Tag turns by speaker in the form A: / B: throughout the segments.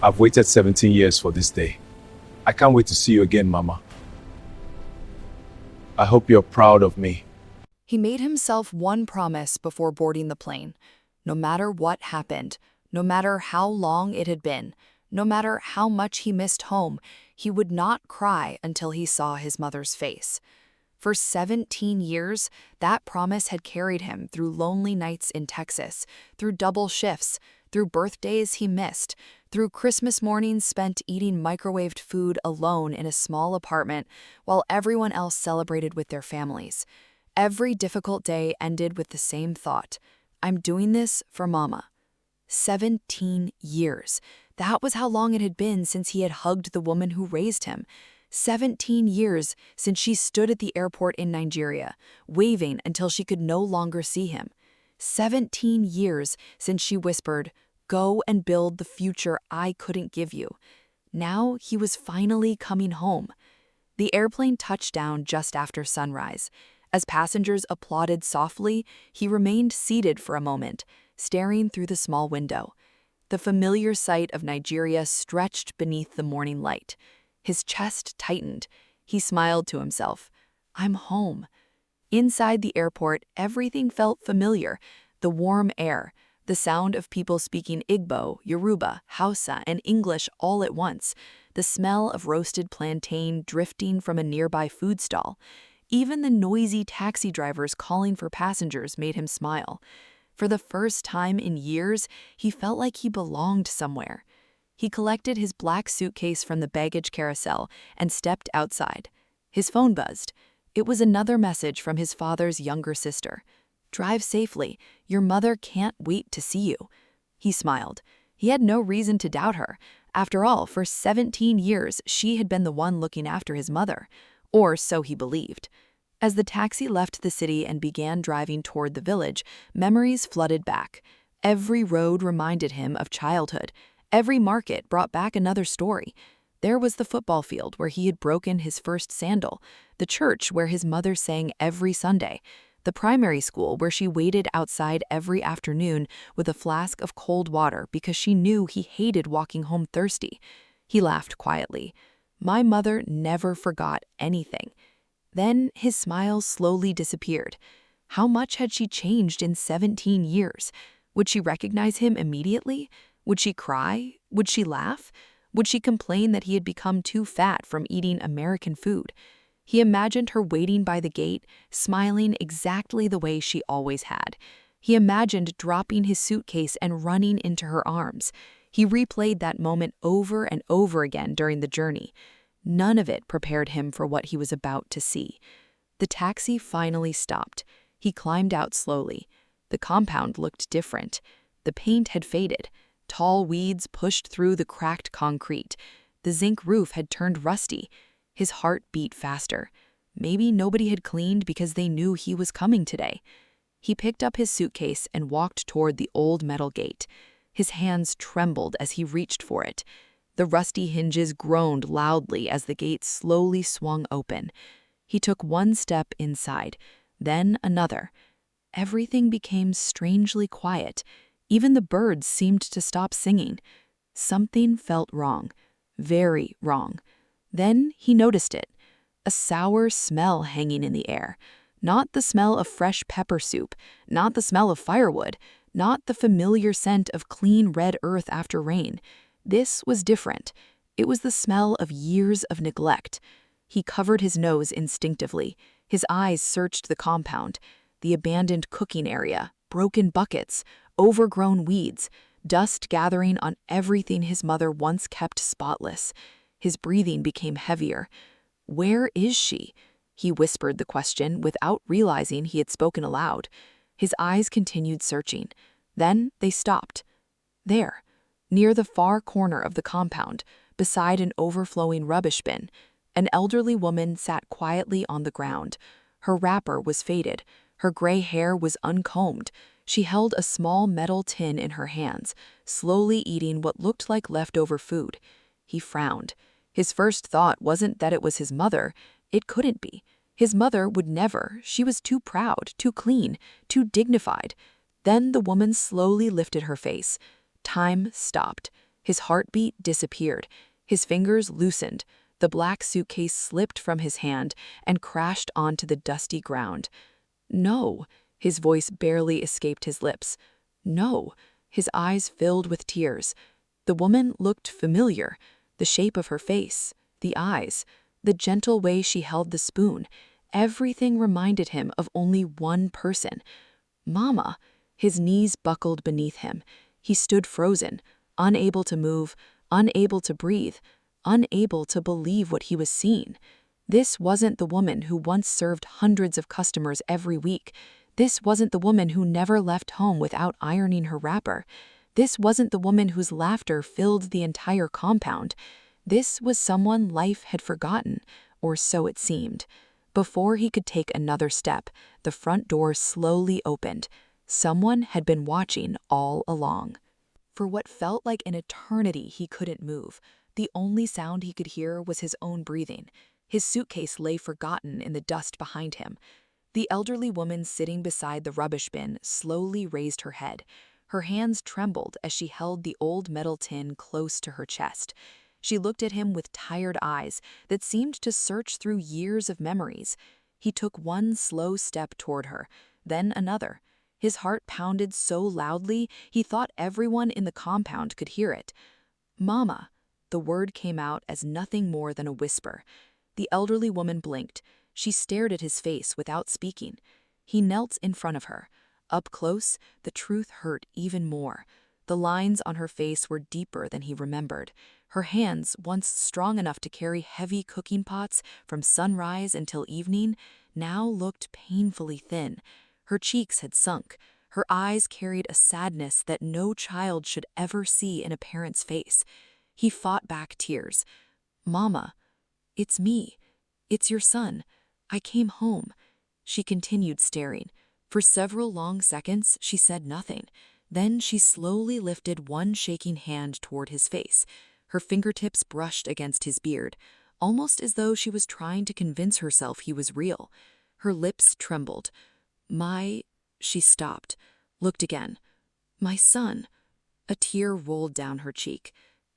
A: I've waited 17 years for this day. I can't wait to see you again, Mama. I hope you're proud of me.
B: He made himself one promise before boarding the plane. No matter what happened, no matter how long it had been, no matter how much he missed home, he would not cry until he saw his mother's face. For 17 years, that promise had carried him through lonely nights in Texas, through double shifts, through birthdays he missed, through Christmas mornings spent eating microwaved food alone in a small apartment while everyone else celebrated with their families. Every difficult day ended with the same thought: I'm doing this for Mama. 17 years. That was how long it had been since he had hugged the woman who raised him. 17 years since she stood at the airport in Nigeria, waving until she could no longer see him. 17 years since she whispered, "Go and build the future I couldn't give you." Now he was finally coming home. The airplane touched down just after sunrise. As passengers applauded softly, he remained seated for a moment, staring through the small window. The familiar sight of Nigeria stretched beneath the morning light. His chest tightened. He smiled to himself. I'm home. Inside the airport, everything felt familiar. The warm air, the sound of people speaking Igbo, Yoruba, Hausa, and English all at once, the smell of roasted plantain drifting from a nearby food stall. Even the noisy taxi drivers calling for passengers made him smile. For the first time in years, he felt like he belonged somewhere. He collected his black suitcase from the baggage carousel and stepped outside. His phone buzzed. It was another message from his father's younger sister. "Drive safely. Your mother can't wait to see you." He smiled. He had no reason to doubt her. After all, for 17 years, she had been the one looking after his mother. Or so he believed. As the taxi left the city and began driving toward the village, memories flooded back. Every road reminded him of childhood. Every market brought back another story. There was the football field where he had broken his first sandal, the church where his mother sang every Sunday, the primary school where she waited outside every afternoon with a flask of cold water because she knew he hated walking home thirsty. He laughed quietly. My mother never forgot anything. Then his smile slowly disappeared. How much had she changed in 17 years? Would she recognize him immediately? Would she cry? Would she laugh? Would she complain that he had become too fat from eating American food? He imagined her waiting by the gate, smiling exactly the way she always had. He imagined dropping his suitcase and running into her arms. He replayed that moment over and over again during the journey. None of it prepared him for what he was about to see. The taxi finally stopped. He climbed out slowly. The compound looked different. The paint had faded. Tall weeds pushed through the cracked concrete. The zinc roof had turned rusty. His heart beat faster. Maybe nobody had cleaned because they knew he was coming today. He picked up his suitcase and walked toward the old metal gate. His hands trembled as he reached for it. The rusty hinges groaned loudly as the gate slowly swung open. He took one step inside, then another. Everything became strangely quiet. Even the birds seemed to stop singing. Something felt wrong, very wrong. Then he noticed it, a sour smell hanging in the air. Not the smell of fresh pepper soup, not the smell of firewood, not the familiar scent of clean red earth after rain. This was different. It was the smell of years of neglect. He covered his nose instinctively. His eyes searched the compound, the abandoned cooking area, broken buckets, overgrown weeds, dust gathering on everything his mother once kept spotless. His breathing became heavier. Where is she? He whispered the question without realizing he had spoken aloud. His eyes continued searching. Then they stopped. There, near the far corner of the compound, beside an overflowing rubbish bin, an elderly woman sat quietly on the ground. Her wrapper was faded. Her gray hair was uncombed. She held a small metal tin in her hands, slowly eating what looked like leftover food. He frowned. His first thought wasn't that it was his mother. It couldn't be. His mother would never. She was too proud, too clean, too dignified. Then the woman slowly lifted her face. Time stopped. His heartbeat disappeared. His fingers loosened. The black suitcase slipped from his hand and crashed onto the dusty ground. "No," his voice barely escaped his lips. "No." His eyes filled with tears. The woman looked familiar. The shape of her face, the eyes, the gentle way she held the spoon. Everything reminded him of only one person. Mama. His knees buckled beneath him. He stood frozen, unable to move, unable to breathe, unable to believe what he was seeing. This wasn't the woman who once served hundreds of customers every week. This wasn't the woman who never left home without ironing her wrapper. This wasn't the woman whose laughter filled the entire compound. This was someone life had forgotten, or so it seemed. Before he could take another step, the front door slowly opened. Someone had been watching all along. For what felt like an eternity, he couldn't move. The only sound he could hear was his own breathing. His suitcase lay forgotten in the dust behind him. The elderly woman sitting beside the rubbish bin slowly raised her head. Her hands trembled as she held the old metal tin close to her chest. She looked at him with tired eyes that seemed to search through years of memories. He took one slow step toward her, then another. His heart pounded so loudly he thought everyone in the compound could hear it. "Mama." The word came out as nothing more than a whisper. The elderly woman blinked. She stared at his face without speaking. He knelt in front of her. Up close, the truth hurt even more. The lines on her face were deeper than he remembered. Her hands, once strong enough to carry heavy cooking pots from sunrise until evening, now looked painfully thin. Her cheeks had sunk. Her eyes carried a sadness that no child should ever see in a parent's face. He fought back tears. "Mama, it's me. It's your son. I came home." She continued staring. For several long seconds, she said nothing. Then she slowly lifted one shaking hand toward his face. Her fingertips brushed against his beard, almost as though she was trying to convince herself he was real. Her lips trembled. She stopped, looked again. "My son." A tear rolled down her cheek.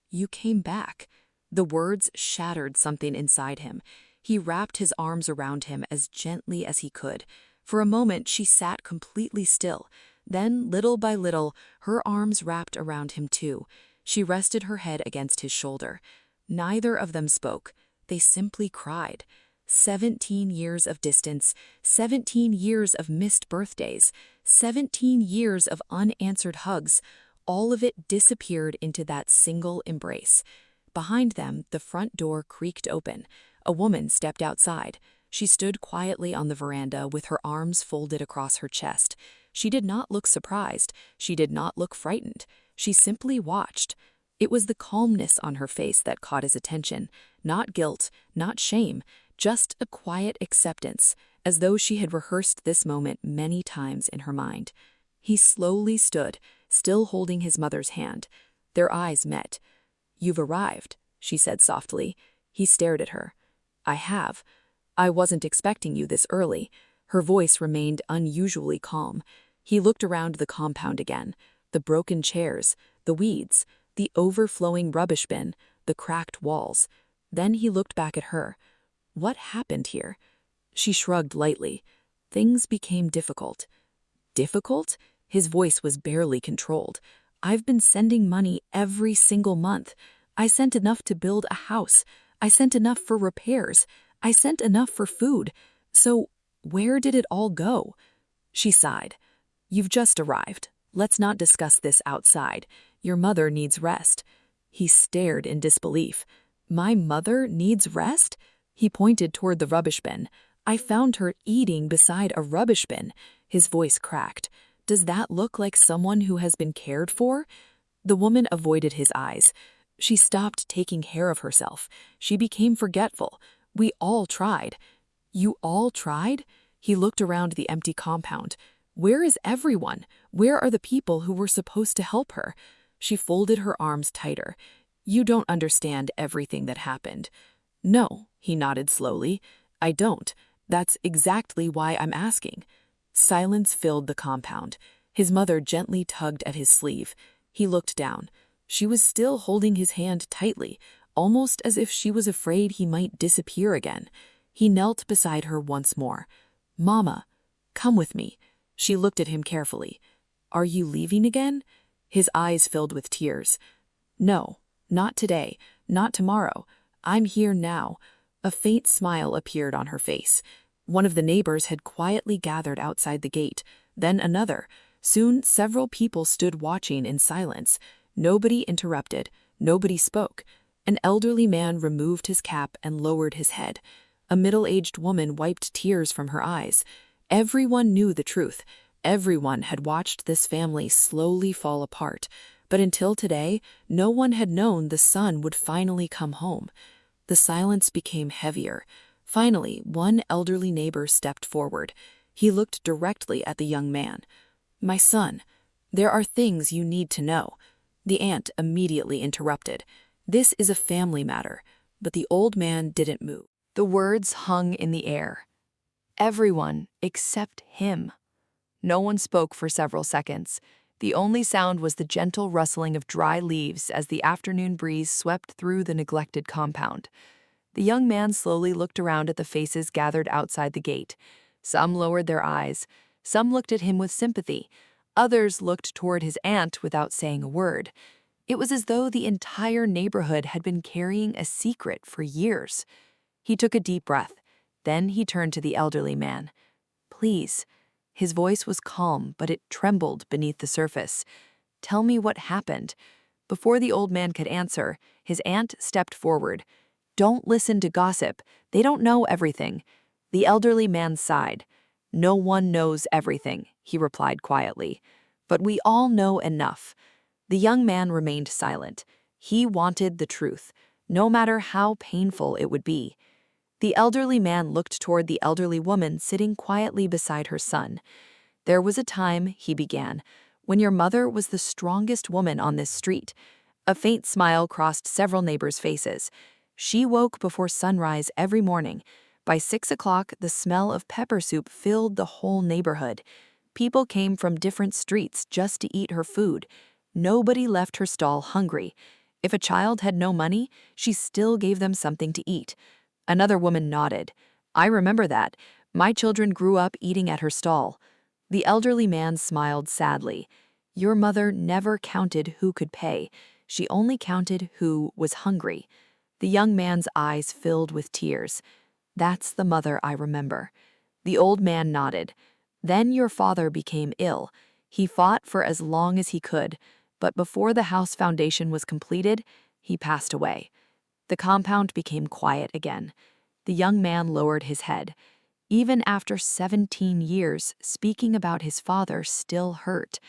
B: "You came back." The words shattered something inside him. He wrapped his arms around him as gently as he could. For a moment, she sat completely still. Then, little by little, her arms wrapped around him too. She rested her head against his shoulder. Neither of them spoke. They simply cried. 17 years of distance, 17 years of missed birthdays, 17 years of unanswered hugs. All of it disappeared into that single embrace. Behind them, the front door creaked open. A woman stepped outside. She stood quietly on the veranda with her arms folded across her chest. She did not look surprised. She did not look frightened. She simply watched. It was the calmness on her face that caught his attention. Not guilt, not shame, just a quiet acceptance, as though she had rehearsed this moment many times in her mind. He slowly stood, still holding his mother's hand. Their eyes met. "You've arrived," she said softly. He stared at her. "I have. I wasn't expecting you this early." Her voice remained unusually calm. He looked around the compound again. The broken chairs, the weeds, the overflowing rubbish bin, the cracked walls. Then he looked back at her. What happened here? She shrugged lightly. Things became difficult. Difficult? His voice was barely controlled. "I've been sending money every single month. I sent enough to build a house. I sent enough for repairs. I sent enough for food. So where did it all go?" She sighed. "You've just arrived. Let's not discuss this outside. Your mother needs rest." He stared in disbelief. "My mother needs rest?" He pointed toward the rubbish bin. "I found her eating beside a rubbish bin." His voice cracked. "Does that look like someone who has been cared for?" The woman avoided his eyes. She stopped taking care of herself. She became forgetful. "We all tried." "You all tried?" He looked around the empty compound. "Where is everyone? Where are the people who were supposed to help her?" She folded her arms tighter. "You don't understand everything that happened." "No," he nodded slowly. "I don't. That's exactly why I'm asking." Silence filled the compound. His mother gently tugged at his sleeve. He looked down.
C: She was still holding his hand tightly, almost as if she was afraid he might disappear again. He knelt beside her once more. "Mama, come with me." She looked at him carefully. "Are you leaving again?" His eyes filled with tears. "No, not today, not tomorrow. I'm here now." A faint smile appeared on her face. One of the neighbors had quietly gathered outside the gate, then another. Soon several people stood watching in silence. Nobody interrupted, nobody spoke. An elderly man removed his cap and lowered his head. A middle-aged woman wiped tears from her eyes. Everyone knew the truth. Everyone had watched this family slowly fall apart. But until today, no one had known the son would finally come home. The silence became heavier. Finally, one elderly neighbor stepped forward. He looked directly at the young man. "My son, there are things you need to know." The aunt immediately interrupted. "This is a family matter." But the old man didn't move.
B: The words hung in the air. Everyone except him. No one spoke for several seconds. The only sound was the gentle rustling of dry leaves as the afternoon breeze swept through the neglected compound. The young man slowly looked around at the faces gathered outside the gate. Some lowered their eyes. Some looked at him with sympathy. Others looked toward his aunt without saying a word. It was as though the entire neighborhood had been carrying a secret for years. He took a deep breath. Then he turned to the elderly man. "Please." His voice was calm, but it trembled beneath the surface. "Tell me what happened." Before the old man could answer, his aunt stepped forward. "Don't listen to gossip. They don't know everything." The elderly man sighed. "No one knows everything," he replied quietly. "But we all know enough." The young man remained silent. He wanted the truth, no matter how painful it would be. The elderly man looked toward the elderly woman sitting quietly beside her son. "There was a time," he began, "when your mother was the strongest woman on this street." A faint smile crossed several neighbors' faces. "She woke before sunrise every morning. By 6 o'clock, the smell of pepper soup filled the whole neighborhood. People came from different streets just to eat her food. Nobody left her stall hungry. If a child had no money, she still gave them something to eat." Another woman nodded. "I remember that. My children grew up eating at her stall." The elderly man smiled sadly. "Your mother never counted who could pay. She only counted who was hungry." The young man's eyes filled with tears. "That's the mother I remember." The old man nodded. "Then your father became ill. He fought for as long as he could, but before the house foundation was completed, he passed away." The compound became quiet again. The young man lowered his head. Even after 17 years, speaking about his father still hurt.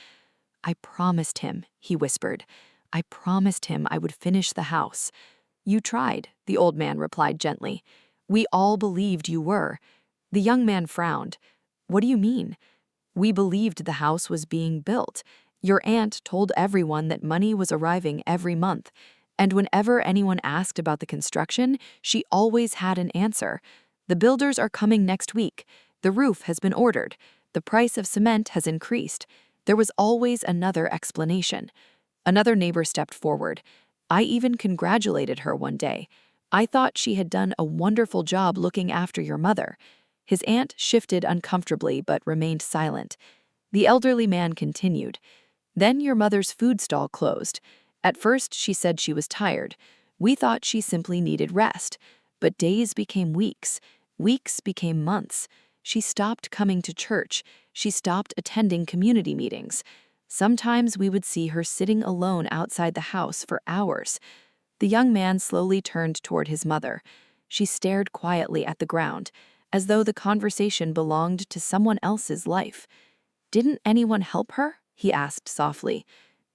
B: "I promised him," he whispered. "I promised him I would finish the house." "You tried," the old man replied gently. "We all believed you were." The young man frowned. "What do you mean?" "We believed the house was being built. Your aunt told everyone that money was arriving every month. And whenever anyone asked about the construction, she always had an answer. The builders are coming next week. The roof has been ordered. The price of cement has increased. There was always another explanation." Another neighbor stepped forward. "I even congratulated her one day. I thought she had done a wonderful job looking after your mother." His aunt shifted uncomfortably but remained silent. The elderly man continued. "Then your mother's food stall closed. At first, she said she was tired. We thought she simply needed rest. But days became weeks. Weeks became months. She stopped coming to church. She stopped attending community meetings. Sometimes we would see her sitting alone outside the house for hours." The young man slowly turned toward his mother. She stared quietly at the ground, as though the conversation belonged to someone else's life. "Didn't anyone help her?" he asked softly.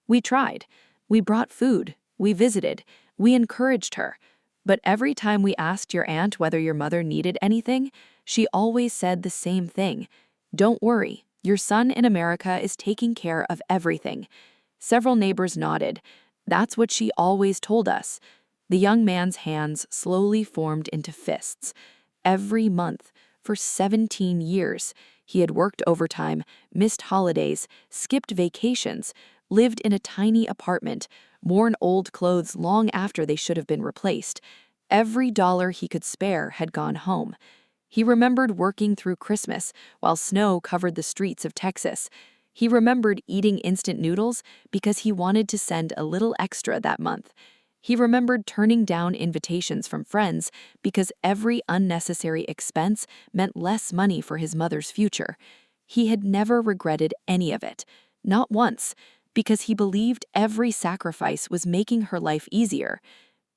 B: "We tried. We brought food. We visited. We encouraged her. But every time we asked your aunt whether your mother needed anything, she always said the same thing. 'Don't worry, your son in America is taking care of everything.'" Several neighbors nodded. "That's what she always told us." The young man's hands slowly formed into fists. Every month, for 17 years, he had worked overtime, missed holidays, skipped vacations, lived in a tiny apartment, worn old clothes long after they should have been replaced. Every dollar he could spare had gone home. He remembered working through Christmas while snow covered the streets of Texas. He remembered eating instant noodles because he wanted to send a little extra that month. He remembered turning down invitations from friends because every unnecessary expense meant less money for his mother's future. He had never regretted any of it, not once, because he believed every sacrifice was making her life easier.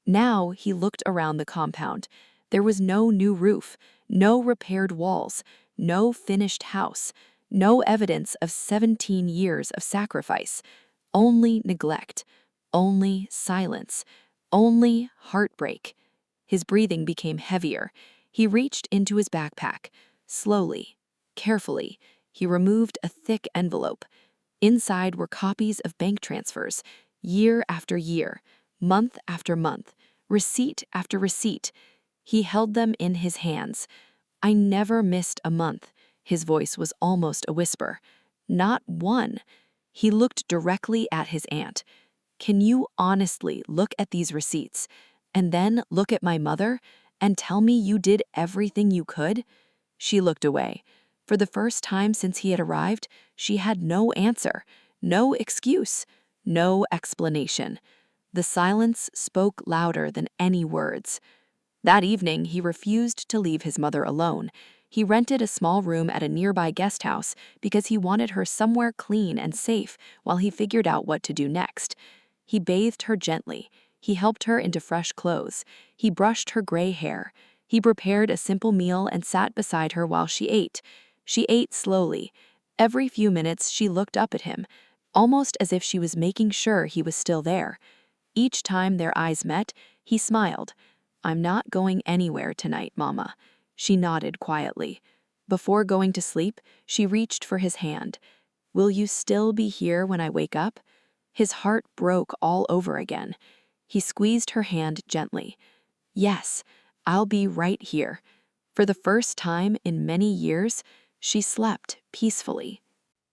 B: Now he looked around the compound. There was no new roof, no repaired walls, no finished house, no evidence of 17 years of sacrifice. Only neglect, only silence, only heartbreak. His breathing became heavier. He reached into his backpack. Slowly, carefully, he removed a thick envelope. Inside were copies of bank transfers, year after year, month after month, receipt after receipt. He held them in his hands. I never missed a month. His voice was almost a whisper. Not one. He looked directly at his aunt. Can you honestly look at these receipts and then look at my mother and tell me you did everything you could? She looked away. For the first time since he had arrived, she had no answer, no excuse, no explanation. The silence spoke louder than any words. That evening, he refused to leave his mother alone. He rented a small room at a nearby guest house because he wanted her somewhere clean and safe while he figured out what to do next. He bathed her gently. He helped her into fresh clothes. He brushed her gray hair. He prepared a simple meal and sat beside her while she ate. She ate slowly. Every few minutes, she looked up at him, almost as if she was making sure he was still there. Each time their eyes met, he smiled. I'm not going anywhere tonight, Mama. She nodded quietly. Before going to sleep, she reached for his hand. Will you still be here when I wake up? His heart broke all over again. He squeezed her hand gently. Yes, I'll be right here. For the first time in many years, she slept peacefully.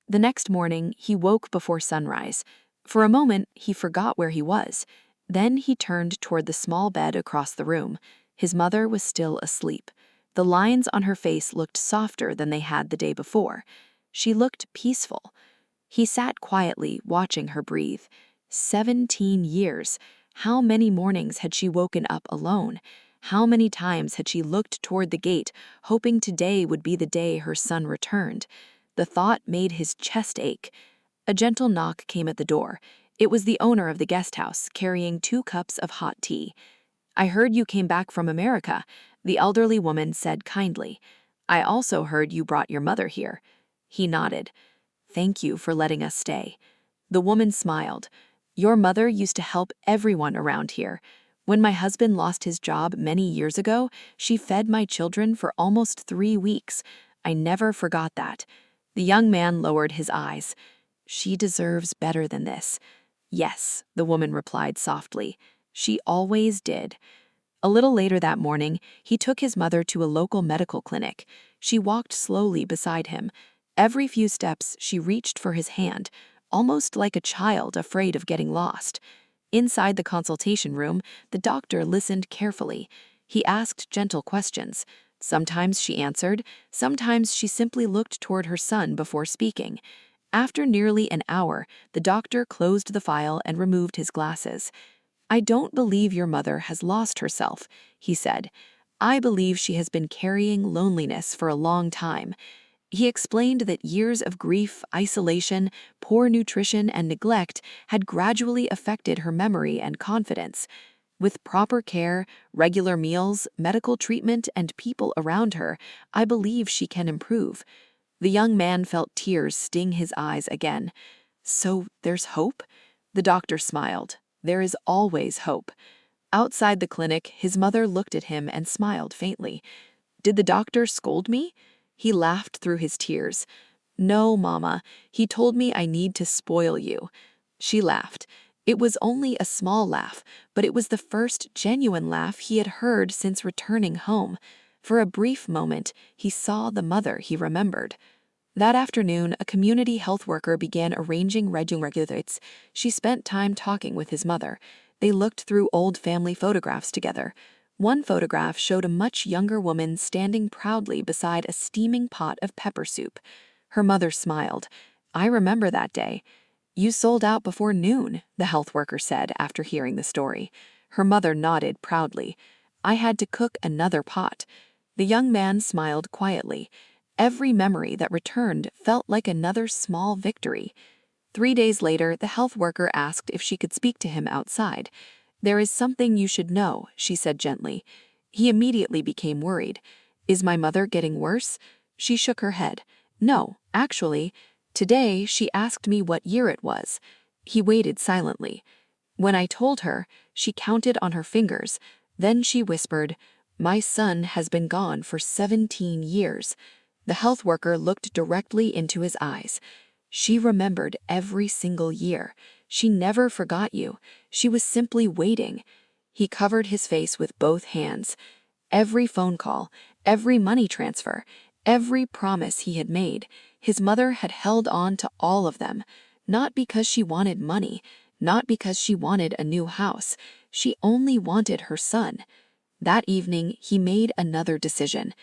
B: The next morning, he woke before sunrise. For a moment, he forgot where he was. Then he turned toward the small bed across the room. His mother was still asleep. The lines on her face looked softer than they had the day before. She looked peaceful. He sat quietly, watching her breathe. 17 years. How many mornings had she woken up alone? How many times had she looked toward the gate, hoping today would be the day her son returned? The thought made his chest ache. A gentle knock came at the door. It was the owner of the guest house, carrying 2 cups of hot tea. I heard you came back from America, the elderly woman said kindly. I also heard you brought your mother here. He nodded. Thank you for letting us stay. The woman smiled. Your mother used to help everyone around here. When my husband lost his job many years ago, she fed my children for almost 3 weeks. I never forgot that. The young man lowered his eyes. She deserves better than this. Yes, the woman replied softly. She always did. A little later that morning, he took his mother to a local medical clinic. She walked slowly beside him. Every few steps, she reached for his hand, almost like a child afraid of getting lost. Inside the consultation room, the doctor listened carefully. He asked gentle questions. Sometimes she answered, sometimes she simply looked toward her son before speaking. After nearly an hour, the doctor closed the file and removed his glasses. I don't believe your mother has lost herself, he said. I believe she has been carrying loneliness for a long time. He explained that years of grief, isolation, poor nutrition, and neglect had gradually affected her memory and confidence. With proper care, regular meals, medical treatment, and people around her, I believe she can improve. The young man felt tears sting his eyes again. So there's hope? The doctor smiled. There is always hope. Outside the clinic, his mother looked at him and smiled faintly. Did the doctor scold me? He laughed through his tears. No, Mama. He told me I need to spoil you. She laughed. It was only a small laugh, but it was the first genuine laugh he had heard since returning home. For a brief moment, he saw the mother he remembered.
C: That afternoon, a community health worker began arranging regulates. She spent time talking with his mother. They looked through old family photographs together. One photograph showed a much younger woman standing proudly beside a steaming pot of pepper soup. Her mother smiled. "I remember that day." "You sold out before noon," the health worker said after hearing the story. Her mother nodded proudly. "I had to cook another pot." The young man smiled quietly. Every memory that returned felt like another small victory. 3 days later, the health worker asked if she could speak to him outside. "There is something you should know," she said gently. He immediately became worried. "Is my mother getting worse?" She shook her head. "No, actually. Today, she asked me what year it was." He waited silently. When I told her, she counted on her fingers. Then she whispered, "My son has been gone for 17 years. The health worker looked directly into his eyes. "She remembered every single year. She never forgot you. She was simply waiting." He covered his face with both hands. Every phone call, every money transfer, every promise he had made, his mother had held on to all of them. Not because she wanted money, not because she wanted a new house. She only wanted her son. That evening, he made another decision.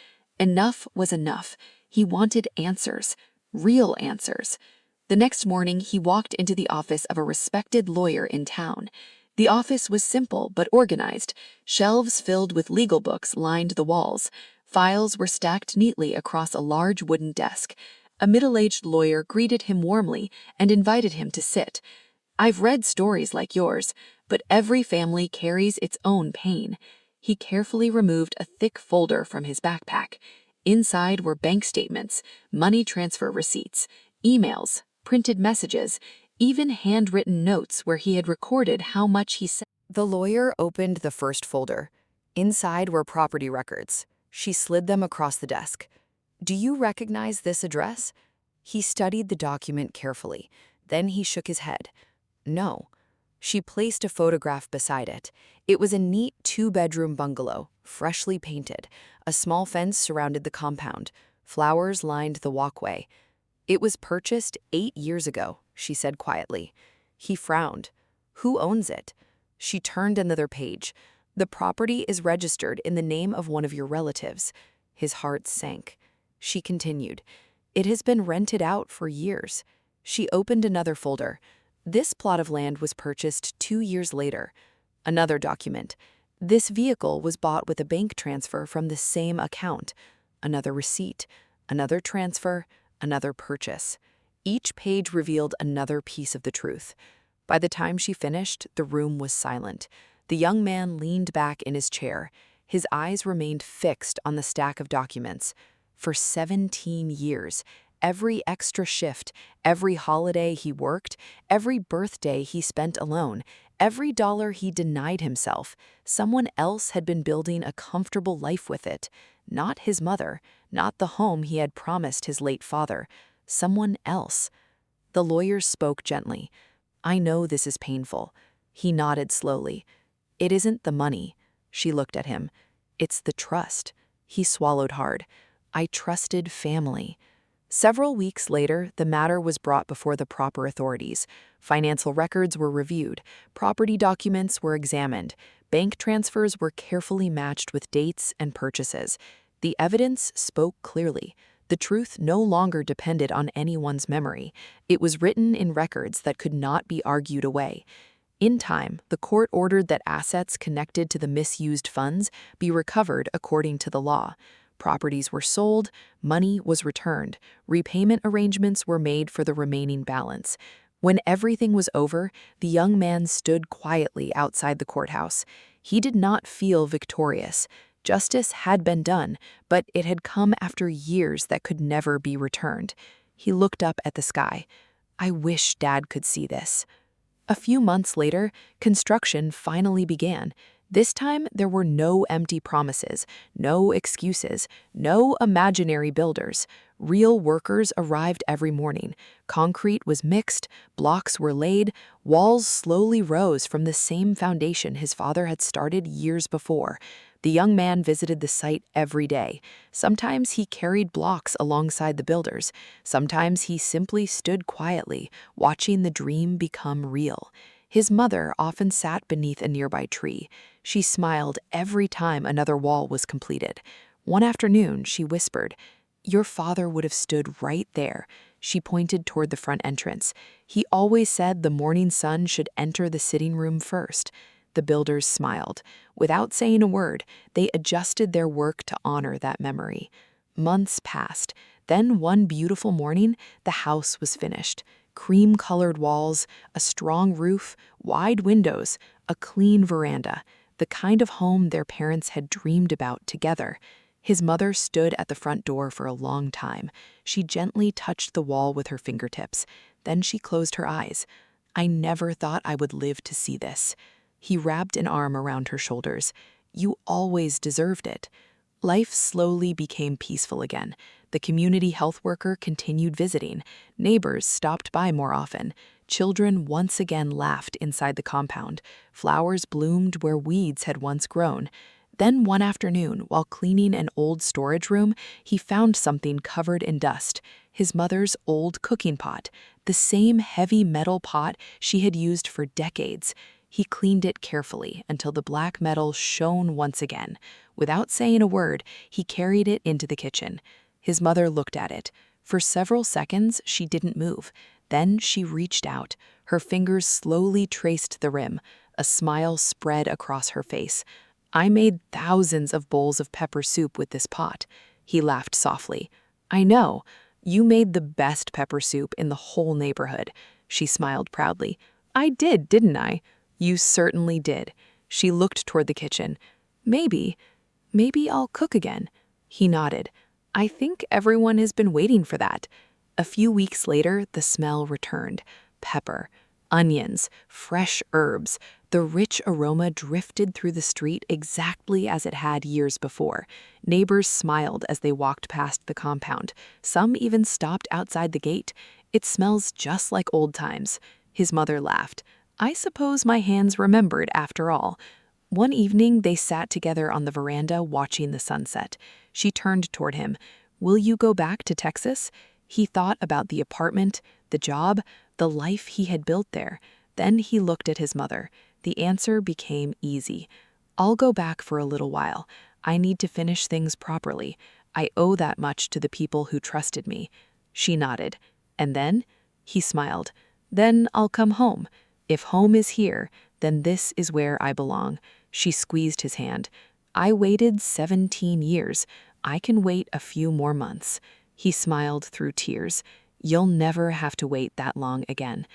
C: Enough was enough. He wanted answers, real answers. The next morning, he walked into the office of a respected lawyer in town. The office was simple but organized. Shelves filled with legal books lined the walls. Files were stacked neatly across a large wooden desk. A middle-aged lawyer greeted him warmly and invited him to sit. "I've read stories like yours, but every family carries its own pain." He carefully removed a thick folder from his backpack. Inside were bank statements, money transfer receipts, emails, printed messages, even handwritten notes where he had recorded how much he sent.
B: The lawyer opened the first folder. Inside were property records. She slid them across the desk. "Do you recognize this address?" He studied the document carefully. Then he shook his head. "No." She placed a photograph beside it. It was a neat 2-bedroom bungalow, freshly painted. A small fence surrounded the compound. Flowers lined the walkway. "It was purchased 8 years ago," she said quietly. He frowned. "Who owns it?" She turned another page. "The property is registered in the name of one of your relatives." His heart sank. She continued, "It has been rented out for years." She opened another folder. "This plot of land was purchased 2 years later." Another document. "This vehicle was bought with a bank transfer from the same account." Another receipt. Another transfer. Another purchase. Each page revealed another piece of the truth. By the time she finished, the room was silent. The young man leaned back in his chair. His eyes remained fixed on the stack of documents. For 17 years, every extra shift, every holiday he worked, every birthday he spent alone, every dollar he denied himself, someone else had been building a comfortable life with it. Not his mother, not the home he had promised his late father. Someone else. The lawyer spoke gently. "I know this is painful." He nodded slowly. "It isn't the money." She looked at him. "It's the trust." He swallowed hard. "I trusted family." Several weeks later, the matter was brought before the proper authorities. Financial records were reviewed. Property documents were examined. Bank transfers were carefully matched with dates and purchases. The evidence spoke clearly. The truth no longer depended on anyone's memory. It was written in records that could not be argued away. In time, the court ordered that assets connected to the misused funds be recovered according to the law. Properties were sold, money was returned, repayment arrangements were made for the remaining balance. When everything was over, the young man stood quietly outside the courthouse. He did not feel victorious. Justice had been done, but it had come after years that could never be returned. He looked up at the sky. "I wish Dad could see this." A few months later, construction finally began. This time, there were no empty promises, no excuses, no imaginary builders. Real workers arrived every morning. Concrete was mixed, blocks were laid, walls slowly rose from the same foundation his father had started years before. The young man visited the site every day. Sometimes he carried blocks alongside the builders. Sometimes he simply stood quietly, watching the dream become real. His mother often sat beneath a nearby tree. She smiled every time another wall was completed. One afternoon, she whispered, "Your father would have stood right there." She pointed toward the front entrance. "He always said the morning sun should enter the sitting room first." The builders smiled. Without saying a word, they adjusted their work to honor that memory. Months passed. Then one beautiful morning, the house was finished. Cream-colored walls, a strong roof, wide windows, a clean veranda, the kind of home their parents had dreamed about together. His mother stood at the front door for a long time. She gently touched the wall with her fingertips. Then she closed her eyes. "I never thought I would live to see this." He wrapped an arm around her shoulders. "You always deserved it." Life slowly became peaceful again. The community health worker continued visiting. Neighbors stopped by more often. Children once again laughed inside the compound. Flowers bloomed where weeds had once grown. Then one afternoon, while cleaning an old storage room, he found something covered in dust. His mother's old cooking pot, the same heavy metal pot she had used for decades. He cleaned it carefully until the black metal shone once again. Without saying a word, he carried it into the kitchen. His mother looked at it. For several seconds, she didn't move. Then she reached out. Her fingers slowly traced the rim. A smile spread across her face. "I made thousands of bowls of pepper soup with this pot." He laughed softly. "I know. You made the best pepper soup in the whole neighborhood." She smiled proudly. "I did, didn't I?" "You certainly did." She looked toward the kitchen. Maybe I'll cook again." He nodded. "I think everyone has been waiting for that." A few weeks later, the smell returned. Pepper, onions, fresh herbs. The rich aroma drifted through the street exactly as it had years before. Neighbors smiled as they walked past the compound. Some even stopped outside the gate. "It smells just like old times." His mother laughed. "I suppose my hands remembered after all." One evening, they sat together on the veranda watching the sunset. She turned toward him. "Will you go back to Texas?" He thought about the apartment, the job, the life he had built there. Then he looked at his mother. The answer became easy. "I'll go back for a little while. I need to finish things properly. I owe that much to the people who trusted me." She nodded. "And then?" He smiled. "Then I'll come home. If home is here, then this is where I belong." She squeezed his hand. "I waited 17 years. I can wait a few more months." He smiled through tears. "You'll never have to wait that long again."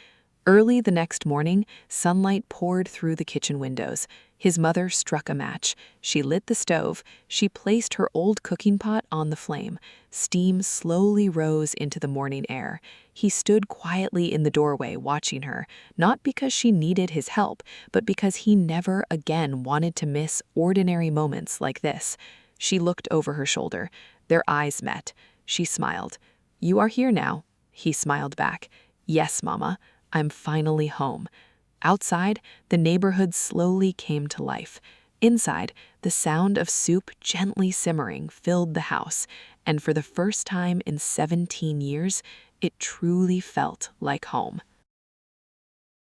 B: Early the next morning, sunlight poured through the kitchen windows. His mother struck a match. She lit the stove. She placed her old cooking pot on the flame. Steam slowly rose into the morning air. He stood quietly in the doorway watching her, not because she needed his help, but because he never again wanted to miss ordinary moments like this. She looked over her shoulder. Their eyes met. She smiled. "You are here now." He smiled back. "Yes, Mama. I'm finally home." Outside, the neighborhood slowly came to life. Inside, the sound of soup gently simmering filled the house, and for the first time in 17 years, it truly felt like home.